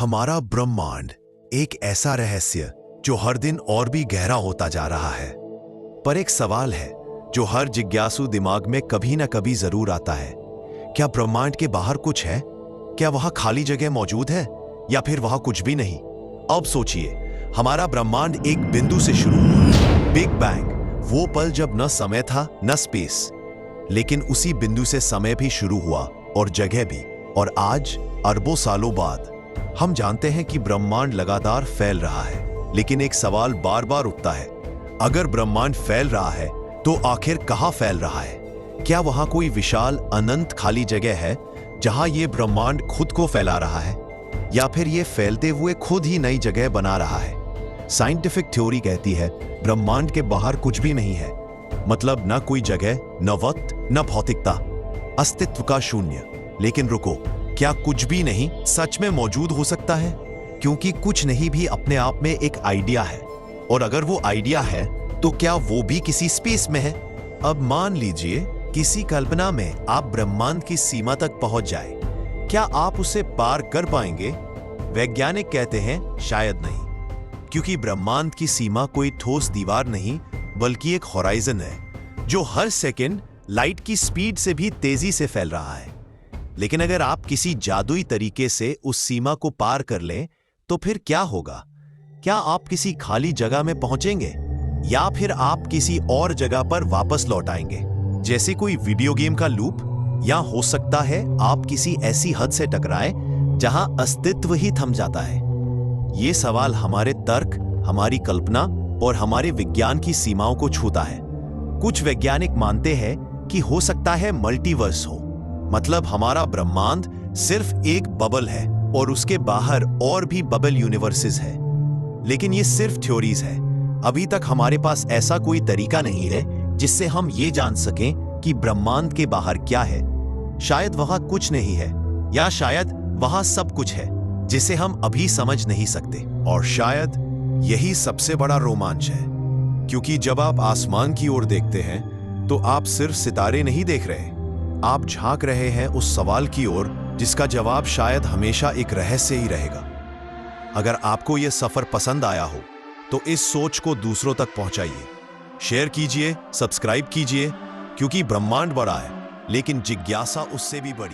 हमारा ब्रह्मांड एक ऐसा रहस्य जो हर दिन और भी गहरा होता जा रहा है। पर एक सवाल है जो हर जिज्ञासु दिमाग में कभी ना कभी जरूर आता है। क्या ब्रह्मांड के बाहर कुछ है? क्या वहां खाली जगह मौजूद है या फिर वहां कुछ भी नहीं? अब सोचिए, हमारा ब्रह्मांड एक बिंदु से शुरू हुआ, बिग बैंग, वो पल जब न समय था न स्पेस। लेकिन उसी बिंदु से समय भी शुरू हुआ और जगह भी। और आज अरबों सालों बाद हम जानते हैं कि ब्रह्मांड लगातार फैल रहा है। लेकिन एक सवाल बार बार उठता है, अगर ब्रह्मांड फैल रहा है तो आखिर कहां फैल रहा है? क्या वहां कोई विशाल अनंत खाली जगह है जहां यह ब्रह्मांड खुद को फैला रहा है, या फिर यह फैलते हुए खुद ही नई जगह बना रहा है? साइंटिफिक थ्योरी कहती है ब्रह्मांड के बाहर कुछ भी नहीं है, मतलब न कोई जगह, न वक्त, न भौतिकता, अस्तित्व का शून्य। लेकिन रुको, क्या कुछ भी नहीं सच में मौजूद हो सकता है? क्योंकि कुछ नहीं भी अपने आप में एक आइडिया है, और अगर वो आइडिया है तो क्या वो भी किसी स्पेस में है? अब मान लीजिए किसी कल्पना में आप ब्रह्मांड की सीमा तक पहुंच जाए, क्या आप उसे पार कर पाएंगे? वैज्ञानिक कहते हैं शायद नहीं, क्योंकि ब्रह्मांड की सीमा कोई ठोस दीवार नहीं बल्कि एक होराइजन है जो हर सेकंड लाइट की स्पीड से भी तेजी से फैल रहा है। लेकिन अगर आप किसी जादुई तरीके से उस सीमा को पार कर लें तो फिर क्या होगा? क्या आप किसी खाली जगह में पहुंचेंगे या फिर आप किसी और जगह पर वापस लौट आएंगे, जैसे कोई वीडियो गेम का लूप? या हो सकता है आप किसी ऐसी हद से टकराएं जहां अस्तित्व ही थम जाता है। यह सवाल हमारे तर्क, हमारी कल्पना और हमारे विज्ञान की सीमाओं को छूता है। कुछ वैज्ञानिक मानते हैं कि हो सकता है मल्टीवर्स हो, मतलब हमारा ब्रह्मांड सिर्फ एक बबल है और उसके बाहर और भी बबल यूनिवर्सेस है। लेकिन ये सिर्फ थ्योरीज है। अभी तक हमारे पास ऐसा कोई तरीका नहीं है जिससे हम ये जान सकें कि ब्रह्मांड के बाहर क्या है। शायद वहां कुछ नहीं है, या शायद वहां सब कुछ है जिसे हम अभी समझ नहीं सकते। और शायद यही सबसे बड़ा रोमांच है, क्योंकि जब आप आसमान की ओर देखते हैं तो आप सिर्फ सितारे नहीं देख रहे, आप झांक रहे हैं उस सवाल की ओर जिसका जवाब शायद हमेशा एक रहस्य ही रहेगा। अगर आपको यह सफर पसंद आया हो तो इस सोच को दूसरों तक पहुंचाइए, शेयर कीजिए, सब्सक्राइब कीजिए, क्योंकि ब्रह्मांड बड़ा है लेकिन जिज्ञासा उससे भी बड़ी।